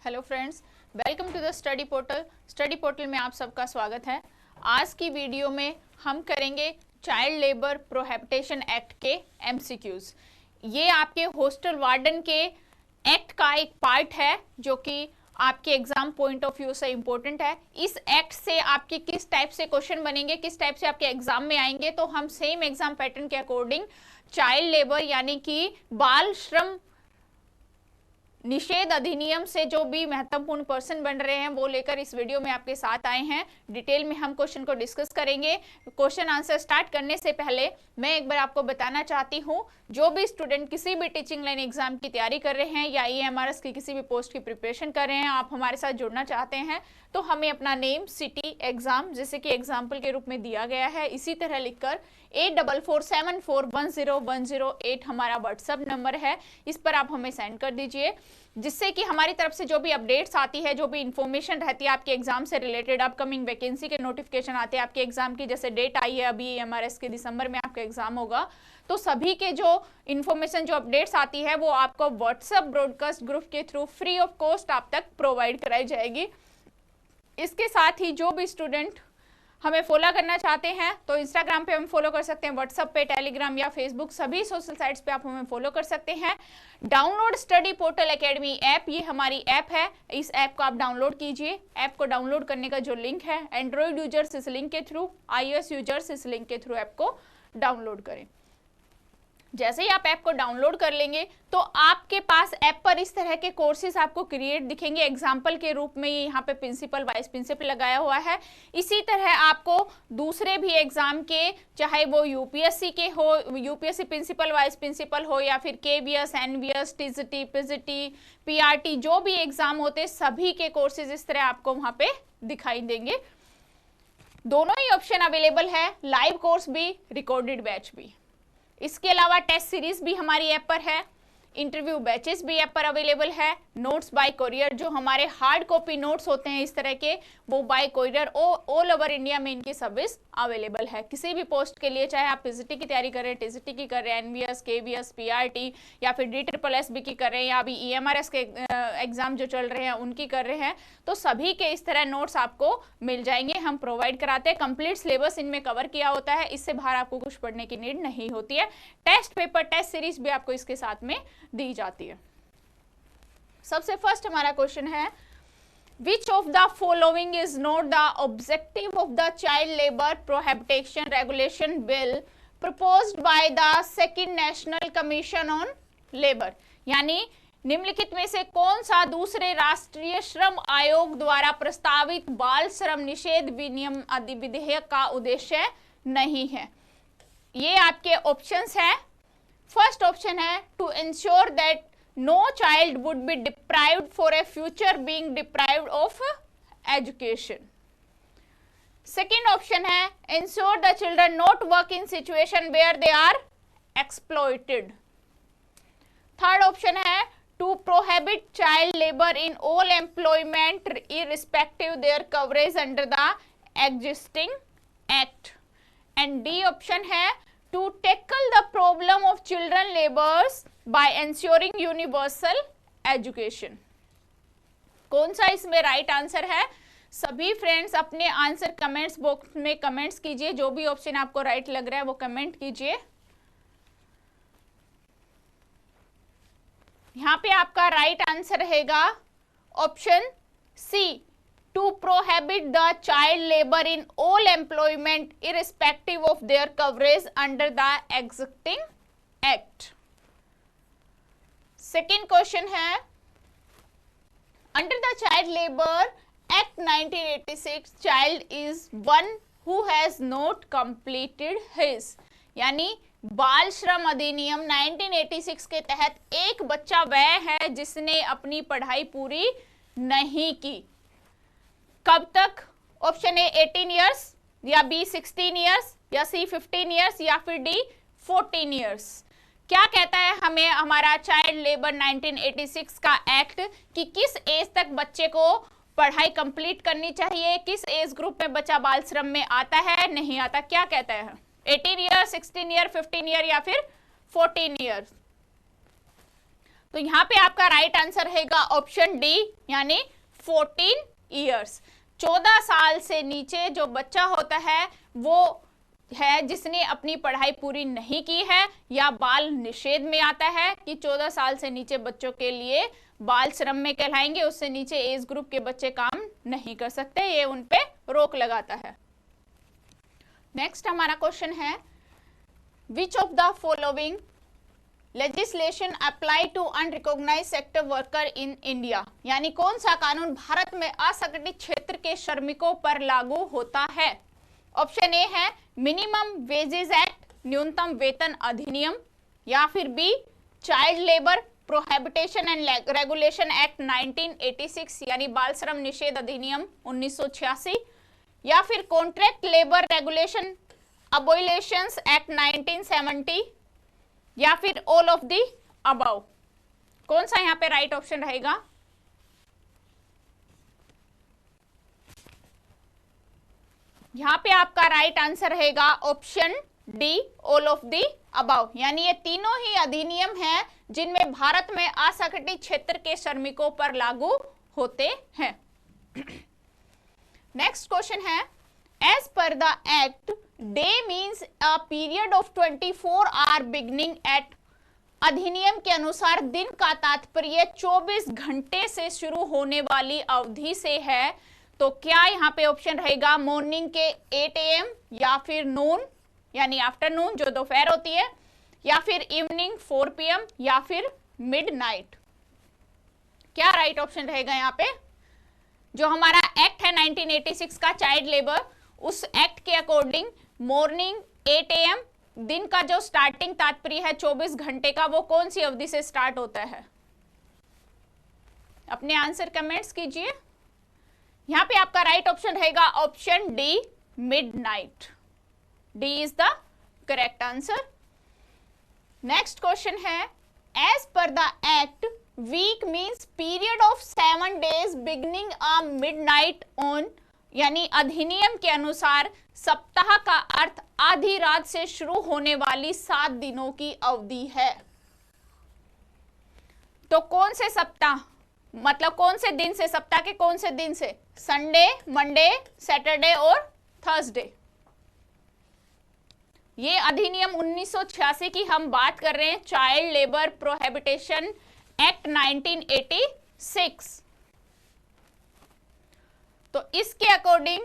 Hello friends, welcome to the study portal. Study portal में आप सबका स्वागत है। आज की वीडियो में हम करेंगे चाइल्ड लेबर प्रोहिबिशन एक्ट के एमसीक्यूज। ये आपके हॉस्टल वार्डन के एक्ट का एक पार्ट है जो कि आपके एग्जाम पॉइंट ऑफ व्यू से इंपॉर्टेंट है। इस एक्ट से आपके किस टाइप से क्वेश्चन बनेंगे, किस टाइप से आपके एग्जाम में आएंगे, तो हम सेम एग्जाम पैटर्न के अकॉर्डिंग चाइल्ड लेबर यानी कि बाल श्रम निषेध अधिनियम से जो भी महत्वपूर्ण पर्सन बन रहे हैं वो लेकर इस वीडियो में आपके साथ आए हैं। डिटेल में हम क्वेश्चन को डिस्कस करेंगे। क्वेश्चन आंसर स्टार्ट करने से पहले मैं एक बार आपको बताना चाहती हूँ, जो भी स्टूडेंट किसी भी टीचिंग लाइन एग्जाम की तैयारी कर रहे हैं या EMRS की किसी भी पोस्ट की प्रिपरेशन कर रहे हैं, आप हमारे साथ जुड़ना चाहते हैं तो हमें अपना नेम, सिटी, एग्जाम जैसे कि एग्जाम्पल के रूप में दिया गया है इसी तरह लिखकर 8447410108 हमारा व्हाट्सएप नंबर है, इस पर आप हमें सेंड कर दीजिए, जिससे कि हमारी तरफ से जो भी अपडेट्स आती है, जो भी इंफॉर्मेशन रहती है आपके एग्जाम से रिलेटेड, अपकमिंग वैकेंसी के नोटिफिकेशन आते हैं, आपके एग्जाम की जैसे डेट आई है अभी EMRS के दिसंबर में आपका एग्जाम होगा, तो सभी के जो इंफॉर्मेशन, जो अपडेट्स आती है वो आपको व्हाट्सएप ब्रॉडकास्ट ग्रुप के थ्रू फ्री ऑफ कॉस्ट आप तक प्रोवाइड कराई जाएगी। इसके साथ ही जो भी स्टूडेंट हमें फॉलो करना चाहते हैं तो इंस्टाग्राम पे हम फॉलो कर सकते हैं, व्हाट्सएप पे, टेलीग्राम या फेसबुक, सभी सोशल साइट्स पे आप हमें फॉलो कर सकते हैं। Download study portal academy app, ये हमारी ऐप है, इस ऐप को आप डाउनलोड कीजिए। ऐप को डाउनलोड करने का जो लिंक है, एंड्रॉइड यूजर्स इस लिंक के थ्रू, iOS यूजर्स इस लिंक के थ्रू ऐप को डाउनलोड करें। जैसे ही आप ऐप को डाउनलोड कर लेंगे तो आपके पास ऐप पर इस तरह के कोर्सेज आपको क्रिएट दिखेंगे। एग्जाम्पल के रूप में यहाँ पे प्रिंसिपल, वाइस प्रिंसिपल लगाया हुआ है। इसी तरह आपको दूसरे भी एग्जाम के, चाहे वो UPSC के हो, UPSC प्रिंसिपल, वाइस प्रिंसिपल हो, या फिर KVS, NVS, TGT, PGT, PRT, जो भी एग्जाम होते सभी के कोर्सेज इस तरह आपको वहाँ पे दिखाई देंगे। दोनों ही ऑप्शन अवेलेबल है, लाइव कोर्स भी, रिकॉर्डेड बैच भी। इसके अलावा टेस्ट सीरीज भी हमारी ऐप पर है, इंटरव्यू बैचेस भी ऐप पर अवेलेबल है, नोट्स बाय कोरियर, जो हमारे हार्ड कॉपी नोट्स होते हैं इस तरह के, वो bye courier all over India में इनकी सर्विस अवेलेबल है। किसी भी पोस्ट के लिए, चाहे आप PGT की तैयारी कर रहे हैं, TGT की कर रहे हैं, NVS, KVS, PRT या फिर DSSS की कर रहे हैं, या अभी EMRS के एग्जाम जो चल रहे हैं उनकी कर रहे हैं, तो सभी के इस तरह नोट्स आपको मिल जाएंगे। हम प्रोवाइड कराते हैं, कंप्लीट सिलेबस इनमें कवर किया होता है, इससे बाहर आपको कुछ पढ़ने की नीड नहीं होती है। टेस्ट पेपर, टेस्ट सीरीज भी आपको इसके साथ में दी जाती है। सबसे फर्स्ट हमारा क्वेश्चन है, Which of the following is not the objective of the Child Labor Prohibition Regulation Bill proposed by the Second National Commission on Labour? यानी निम्नलिखित में से कौन सा दूसरे राष्ट्रीय श्रम आयोग द्वारा प्रस्तावित बाल श्रम निषेध विनियम विधेयक का उद्देश्य नहीं है? ये आपके ऑप्शंस हैं। फर्स्ट ऑप्शन है to ensure that no child would be deprived for a future being deprived of education. Second option है ensure the children not work in situation where they are exploited. Third option है to prohibit child labor in all employment irrespective their coverage under the existing act. And D option है to tackle the problem of children labors by ensuring universal education. कौन सा इसमें right answer है? सभी friends अपने answer comments box में comments कीजिए, जो भी ऑप्शन आपको राइट लग रहा है वो कमेंट कीजिए। यहाँ पे आपका राइट आंसर रहेगा option C, to prohibit the child labor in all employment irrespective of their coverage under the existing act. Second question है, under the Child Labor Act 1986, child is one who has not completed his, यानी बाल श्रम अधिनियम 1986 के तहत एक बच्चा वह है जिसने अपनी पढ़ाई पूरी नहीं की। कब तक? ऑप्शन ए 18 इयर्स, या बी 16 इयर्स, या सी 15 इयर्स, या फिर डी 14 इयर्स। क्या कहता है हमें हमारा चाइल्ड लेबर 1986 का एक्ट कि किस एज तक बच्चे को पढ़ाई कंप्लीट करनी चाहिए, किस एज ग्रुप में बच्चा बाल श्रम में आता है, नहीं आता? क्या कहता है? 18 ईयर, 16 ईयर, 15 ईयर या फिर 14 ईयर? तो यहाँ पे आपका राइट आंसर रहेगा ऑप्शन डी, यानी 14 ईयर्स। 14 साल से नीचे जो बच्चा होता है वो है जिसने अपनी पढ़ाई पूरी नहीं की है, या बाल निषेध में आता है कि 14 साल से नीचे बच्चों के लिए बाल श्रम में कहलाएंगे, उससे नीचे एज ग्रुप के बच्चे काम नहीं कर सकते, ये उन पे रोक लगाता है। नेक्स्ट हमारा क्वेश्चन है, which of the following legislation apply to unrecognised sector worker in India, यानी कौन सा कानून भारत में असंगठित क्षेत्र के श्रमिकों पर लागू होता है। ऑप्शन ए है मिनिमम वेजेस एक्ट, न्यूनतम वेतन अधिनियम, या फिर B child labour प्रोहिबिटेशन and regulation act 1986, यानी बाल श्रम निषेध अधिनियम 1986, या फिर कॉन्ट्रैक्ट लेबर रेगुलेशन अबॉलिशंस एक्ट 1970, या फिर ऑल ऑफ द अबव। कौन सा यहाँ पे राइट ऑप्शन रहेगा? यहाँ पे आपका राइट आंसर रहेगा option D, all of the above, यानी ये तीनों ही अधिनियम हैं जिनमें भारत में असंगठित क्षेत्र के श्रमिकों पर लागू होते हैं। नेक्स्ट क्वेश्चन है, as per the act day means a period of 24 hour beginning at, अधिनियम के अनुसार दिन का तात्पर्य 24 घंटे से शुरू होने वाली अवधि से है, तो क्या यहाँ पे ऑप्शन रहेगा मॉर्निंग के 8 AM, या फिर नून यानी आफ्टरनून जो दोपहर होती है, या फिर इवनिंग 4 PM, या फिर मिडनाइट। क्या राइट ऑप्शन रहेगा यहाँ पे? जो हमारा एक्ट है 1986 का चाइल्ड लेबर, उस एक्ट के अकॉर्डिंग मॉर्निंग 8 AM दिन का जो स्टार्टिंग तात्पर्य है 24 घंटे का, वो कौन सी अवधि से स्टार्ट होता है? अपने आंसर कमेंट्स कीजिए। यहाँ पे आपका राइट ऑप्शन रहेगा option D, midnight. D is the correct answer. Next question है, as per the act week means period of 7 days beginning a midnight on, यानी अधिनियम के अनुसार सप्ताह का अर्थ आधी रात से शुरू होने वाली 7 दिनों की अवधि है। तो कौन से सप्ताह, मतलब कौन से दिन से, सप्ताह के कौन से दिन से? संडे, मंडे, सैटरडे और थर्सडे। ये अधिनियम 1986 की हम बात कर रहे हैं, चाइल्ड लेबर प्रोहिबिटेशन एक्ट 1986। तो इसके अकॉर्डिंग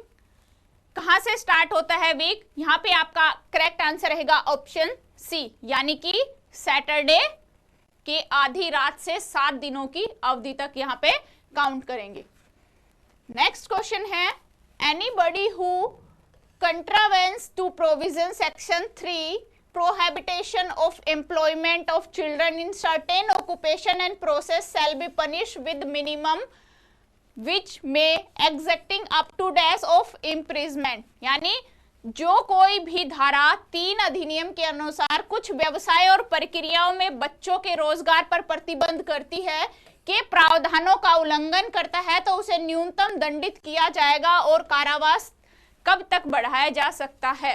कहां से स्टार्ट होता है वीक? यहां पे आपका करेक्ट आंसर रहेगा ऑप्शन सी, यानी कि सैटरडे के आधी रात से 7 दिनों की अवधि तक यहां पे काउंट करेंगे। नेक्स्ट क्वेश्चन है, anybody who contravenes to provision section 3 prohibition of employment of children in certain occupation and process shall be punished with minimum which may exacting up to dash of imprisonment, यानी जो कोई भी धारा 3 अधिनियम के अनुसार कुछ व्यवसाय और प्रक्रियाओं में बच्चों के रोजगार पर प्रतिबंध करती है के प्रावधानों का उल्लंघन करता है, तो उसे न्यूनतम दंडित किया जाएगा और कारावास कब तक बढ़ाया जा सकता है?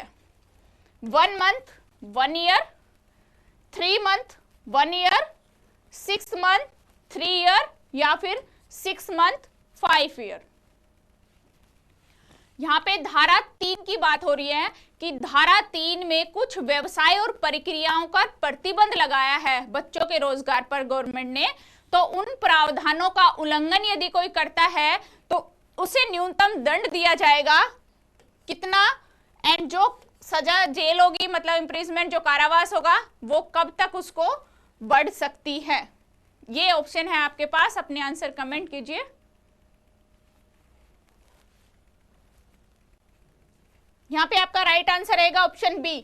1 month, 1 year, 3 month, 1 year, 6 month, 3 year, या फिर 6 month, 5 year। यहाँ पे धारा 3 की बात हो रही है कि धारा 3 में कुछ व्यवसाय और प्रक्रियाओं का प्रतिबंध लगाया है बच्चों के रोजगार पर गवर्नमेंट ने, तो उन प्रावधानों का उल्लंघन यदि कोई करता है तो उसे न्यूनतम दंड दिया जाएगा। कितना? एंड जो सजा जेल होगी, मतलब इम्प्रिजमेंट, जो कारावास होगा, वो कब तक उसको बढ़ सकती है? ये ऑप्शन है आपके पास, अपने आंसर कमेंट कीजिए। यहां पे आपका राइट आंसर रहेगा option B,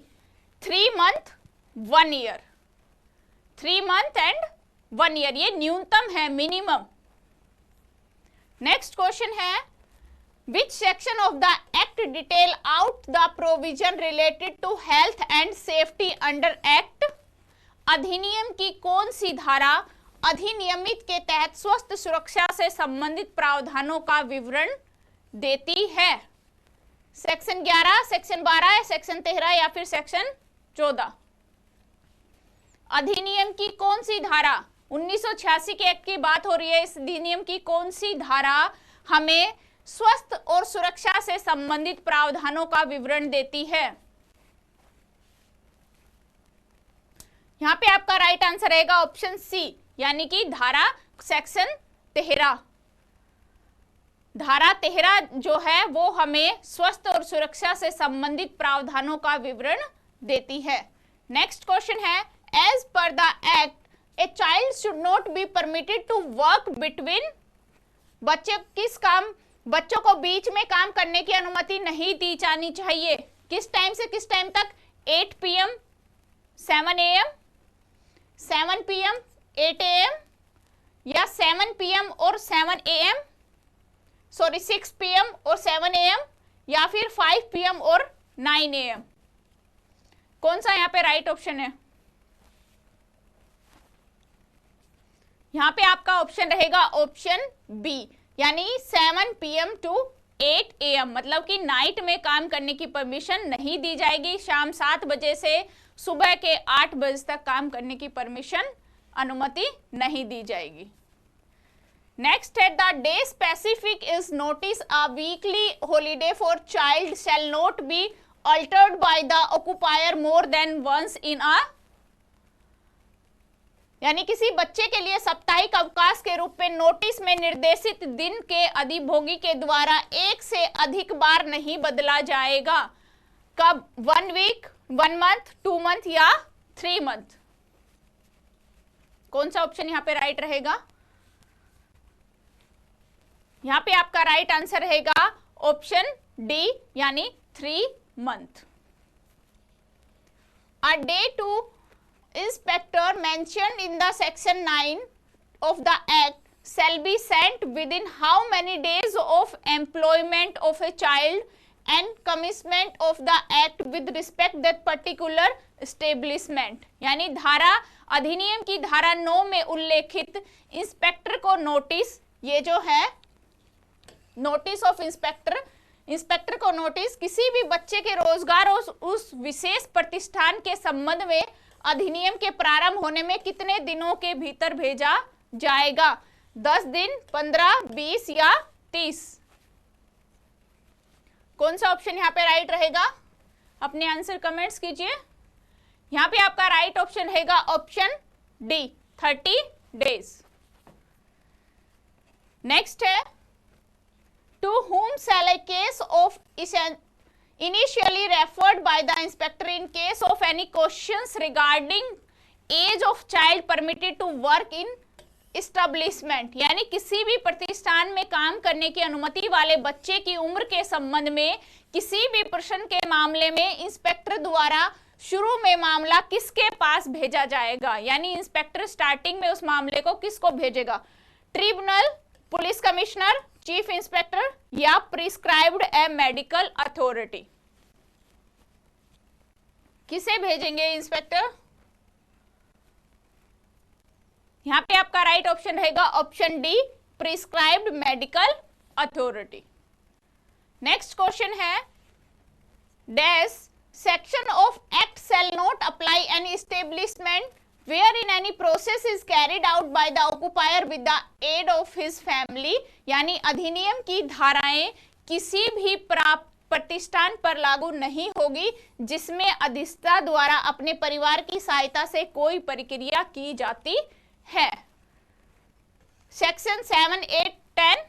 3 month, 1 year। 3 month and 1 year, ये न्यूनतम है, मिनिमम। नेक्स्ट क्वेश्चन है, Which section of the act detail out the provision related to health and safety under act? अधिनियम की कौन सी धारा अधिनियमित के तहत स्वास्थ्य सुरक्षा से संबंधित प्रावधानों का विवरण देती है? सेक्शन 11, सेक्शन 12, सेक्शन 13 या फिर सेक्शन 14? अधिनियम की कौन सी धारा 1986 के एक्ट की बात हो रही है। इस अधिनियम की कौन सी धारा हमें स्वास्थ्य और सुरक्षा से संबंधित प्रावधानों का विवरण देती है? यहां पे आपका राइट आंसर रहेगा ऑप्शन सी, यानी कि धारा सेक्शन 13। धारा 13 जो है वो हमें स्वास्थ्य और सुरक्षा से संबंधित प्रावधानों का विवरण देती है। नेक्स्ट क्वेश्चन है, as per the act a child should not be permitted to work between, बच्चों को बीच में काम करने की अनुमति नहीं दी जानी चाहिए। किस टाइम से किस टाइम तक? 8 PM 7 AM, 7 PM 8 AM, या 7 PM और 7 AM, सॉरी 6 PM और 7 AM, या फिर 5 PM और 9 AM। कौन सा यहाँ पे राइट ऑप्शन है? यहाँ पे आपका ऑप्शन रहेगा ऑप्शन बी, यानी 7 PM टू 8 AM, मतलब कि नाइट में काम करने की परमिशन नहीं दी जाएगी। शाम 7 बजे से सुबह के 8 बजे तक काम करने की परमिशन, अनुमति नहीं दी जाएगी। नेक्स्ट है, the day specific is notice a weekly holiday for child shall not be altered by the occupier more than once in a, यानी किसी बच्चे के लिए साप्ताहिक अवकाश के रूप में नोटिस में निर्देशित दिन के अधिभोगी के द्वारा एक से अधिक बार नहीं बदला जाएगा। कब? 1 वीक, 1 मंथ, 2 मंथ या 3 मंथ। कौन सा ऑप्शन यहाँ पे राइट रहेगा? यहाँ पे आपका राइट आंसर रहेगा ऑप्शन डी, यानी 3 month. A day to inspector mentioned in the section 9 of the act shall be sent within how many days of employment of a child and commencement of the act with respect that particular establishment, यानी धारा अधिनियम की धारा 9 में उल्लेखित inspector को notice, ये जो है नोटिस ऑफ इंस्पेक्टर को नोटिस किसी भी बच्चे के रोजगार उस विशेष प्रतिष्ठान के संबंध में अधिनियम के प्रारंभ होने में कितने दिनों के भीतर भेजा जाएगा? 10 दिन, 15, 20 या 30? कौन सा ऑप्शन यहाँ पे राइट रहेगा? अपने आंसर कमेंट्स कीजिए। यहाँ पे आपका राइट ऑप्शन रहेगा ऑप्शन डी, 30 डेज। नेक्स्ट है, to whom shall a case of initially referred by the inspector in case of any questions regarding age of child permitted to work in establishment, यानी किसी भी प्रतिष्ठान में काम करने की अनुमति वाले बच्चे की उम्र के संबंध में किसी भी प्रश्न के मामले में इंस्पेक्टर द्वारा शुरू में मामला किसके पास भेजा जाएगा? यानी इंस्पेक्टर स्टार्टिंग में उस मामले को किसको भेजेगा? Tribunal, police commissioner, chief inspector या प्रिस्क्राइब्ड ए मेडिकल अथॉरिटी? किसे भेजेंगे इंस्पेक्टर? यहां पे आपका राइट ऑप्शन रहेगा option D, prescribed medical authority. Next question है, dash section of act shall not apply any establishment wherein any process is carried out by the occupier with the aid of his family, यानी अधिनियम की धाराएं किसी भी प्रतिष्ठान पर लागू नहीं होगी जिसमें अधिष्ठता द्वारा अपने परिवार की सहायता से कोई प्रक्रिया की जाती है। सेक्शन 7, 8, 10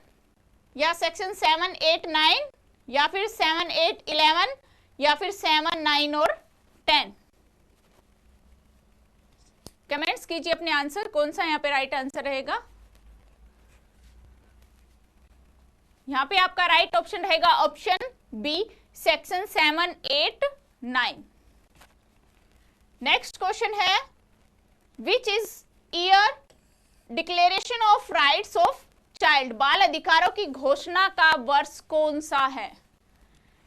या सेक्शन 7, 8, 9 या फिर 7, 8, 11 या फिर 7, 9 और 10? कमेंट्स कीजिए अपने आंसर, कौन सा यहाँ पे राइट आंसर रहेगा? यहाँ पे आपका राइट ऑप्शन रहेगा option B, section 7, 8, 9। Next question है, which is year declaration of rights of child, बाल अधिकारों की घोषणा का वर्ष कौन सा है?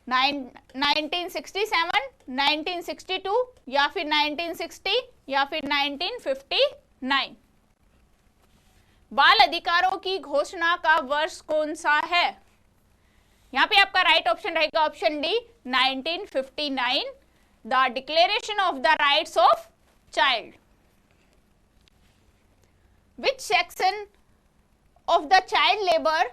1967, 1962 या फिर 1960 या फिर 1959? बाल अधिकारों की घोषणा का वर्ष कौन सा है? यहाँ पे आपका राइट ऑप्शन रहेगा option D, 1959, the declaration of the rights of child. Which section of the child labour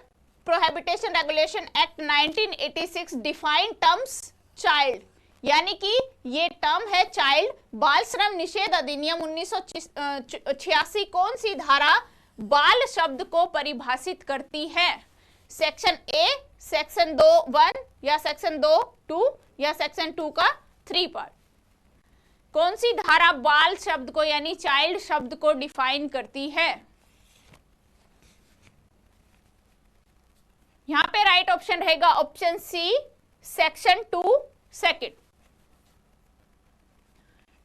prohibition regulation act 1986 define terms child, यानी कि ये टर्म है चाइल्ड। बाल श्रम निषेध अधिनियम 1986 कौन सी धारा बाल शब्द को परिभाषित करती है? सेक्शन ए, सेक्शन 2(1) या सेक्शन 2(2) या सेक्शन 2 का 3 पार्ट। कौन सी धारा बाल शब्द को यानी चाइल्ड शब्द को डिफाइन करती है? यहां पे राइट ऑप्शन रहेगा option C, section 2 second.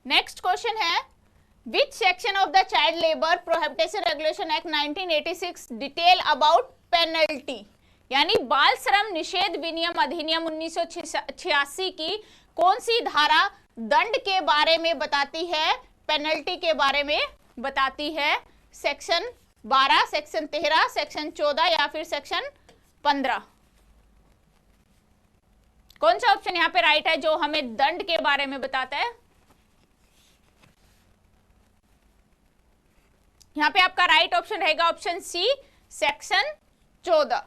Next question है which section of the child labour prohibition regulation act 1986 detail about penalty, यानी बाल श्रम निषेध विनियम अधिनियम 1986 की कौन सी धारा दंड के बारे में बताती है, पेनल्टी के बारे में बताती है? सेक्शन 12, सेक्शन 13, सेक्शन 14 या फिर सेक्शन 15? कौन सा ऑप्शन यहाँ पे राइट है जो हमें दंड के बारे में बताता है? यहाँ पे आपका राइट ऑप्शन रहेगा option C, section 14।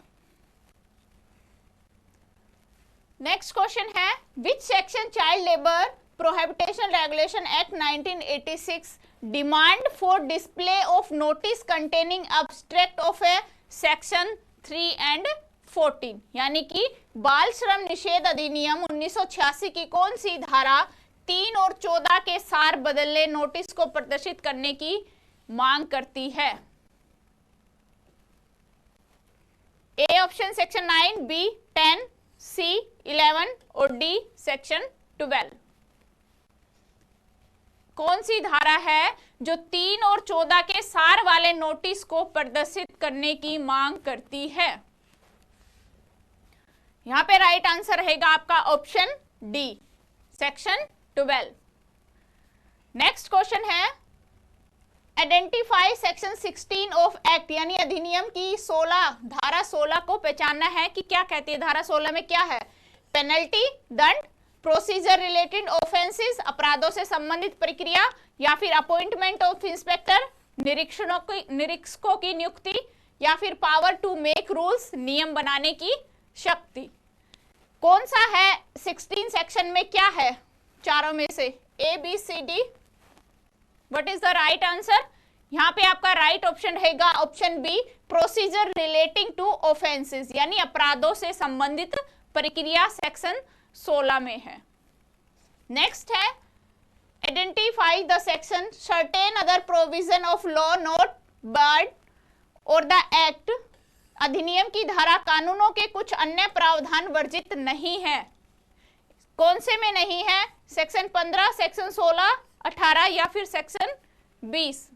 Next question है which section child labour prohibition regulation act 1986 demand for display of notice containing abstract of a section 3 and 14, यानी कि बाल श्रम निषेध अधिनियम 1986 की कौन सी धारा 3 और 14 के सार बदले नोटिस को प्रदर्शित करने की मांग करती है? ए ऑप्शन सेक्शन 9, बी 10, सी 11 और डी सेक्शन 12। कौन सी धारा है जो 3 और 14 के सार वाले नोटिस को प्रदर्शित करने की मांग करती है? यहां पे राइट आंसर रहेगा आपका option D, section 12। Next question है आइडेंटिफाई सेक्शन 16 ऑफ एक्ट, यानी अधिनियम की 16 धारा 16 को पहचानना है कि क्या कहती है। धारा 16 में क्या है? पेनल्टी दंड, प्रोसीजर रिलेटेड ऑफेंसेस अपराधों से संबंधित प्रक्रिया, या फिर अपॉइंटमेंट ऑफ इंस्पेक्टर निरीक्षकों की नियुक्ति, या फिर पावर टू मेक रूल्स नियम बनाने की शक्ति। कौन सा है 16 सेक्शन में? क्या है चारों में से? A B C D? What is the right answer? यहाँ पे आपका राइट ऑप्शन रहेगा option B, procedure relating to offences, यानी अपराधों से संबंधित प्रक्रिया सेक्शन 16 में है। नेक्स्ट है identify the section certain other provision of law not barred और द एक्ट, अधिनियम की धारा कानूनों के कुछ अन्य प्रावधान वर्जित नहीं है। कौन से में नहीं है? सेक्शन 15, सेक्शन 16, 18 या फिर सेक्शन 20?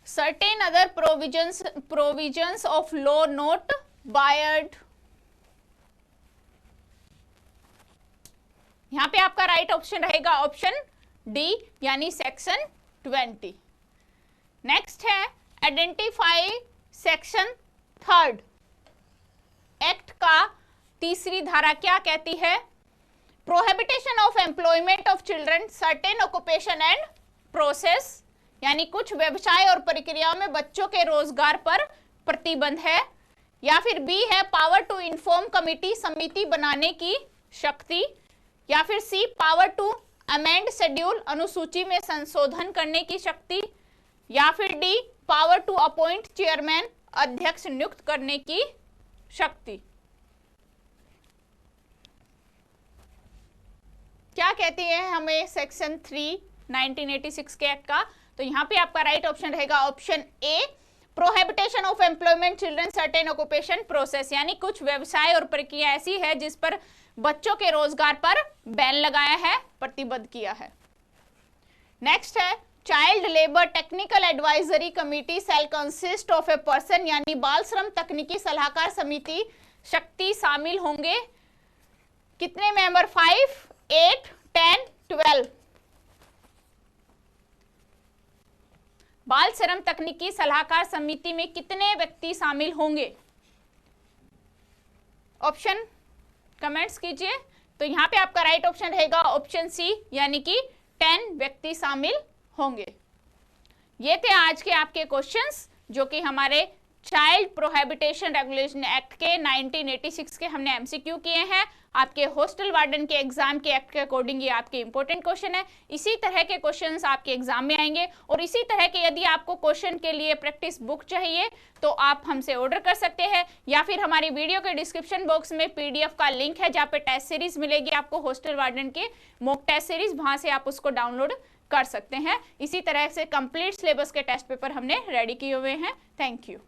Certain other provisions of law not barred. यहां पे आपका राइट ऑप्शन रहेगा ऑप्शन डी, यानी सेक्शन 20। नेक्स्ट है आइडेंटिफाई सेक्शन 3 एक्ट का तीसरी धारा क्या कहती है? Prohibition of employment of children certain occupation and process, यानी कुछ व्यवसाय और प्रक्रियाओं में बच्चों के रोजगार पर प्रतिबंध है। या फिर बी है पावर टू इन्फॉर्म कमिटी, समिति बनाने की शक्ति। या फिर C power to amend schedule, अनुसूची में संशोधन करने की शक्ति। या फिर D power to appoint chairman, अध्यक्ष नियुक्त करने की शक्ति। क्या कहती है हमें सेक्शन 3 1986 के एक्ट का? तो यहाँ पे आपका राइट ऑप्शन रहेगा option A, प्रोहिबिटेशन of employment children certain occupation process, यानी कुछ व्यवसाय और प्रक्रिया ऐसी है जिस पर बच्चों के रोजगार पर बैन लगाया है, प्रतिबद्ध किया है। नेक्स्ट है child labour technical advisory committee shell consist of a person, यानी बाल श्रम तकनीकी सलाहकार समिति शक्ति शामिल होंगे। कितने मेंबर? 5, 8, 10, 12। बाल श्रम तकनीकी सलाहकार समिति में कितने व्यक्ति शामिल होंगे? ऑप्शन कमेंट्स कीजिए। तो यहाँ पे आपका राइट ऑप्शन रहेगा ऑप्शन सी, यानी कि 10 व्यक्ति शामिल होंगे। ये थे आज के आपके क्वेश्चंस जो कि हमारे चाइल्ड प्रोहिबिटेशन रेगुलेशन एक्ट के 1986 के हमने एमसीक्यू किए हैं। आपके हॉस्टल वार्डन के एग्जाम के एक्ट के अकॉर्डिंग ये आपके इंपॉर्टेंट क्वेश्चन है। इसी तरह के क्वेश्चंस आपके एग्जाम में आएंगे और इसी तरह के यदि आपको क्वेश्चन के लिए प्रैक्टिस बुक चाहिए तो आप हमसे ऑर्डर कर सकते हैं, या फिर हमारी वीडियो के डिस्क्रिप्शन बॉक्स में पीडीएफ का लिंक है जहाँ पे टेस्ट सीरीज मिलेगी आपको, हॉस्टल वार्डन के मॉक टेस्ट सीरीज, वहां से आप उसको डाउनलोड कर सकते हैं। इसी तरह से कंप्लीट सिलेबस के टेस्ट पेपर हमने रेडी किए हुए हैं। Thank you.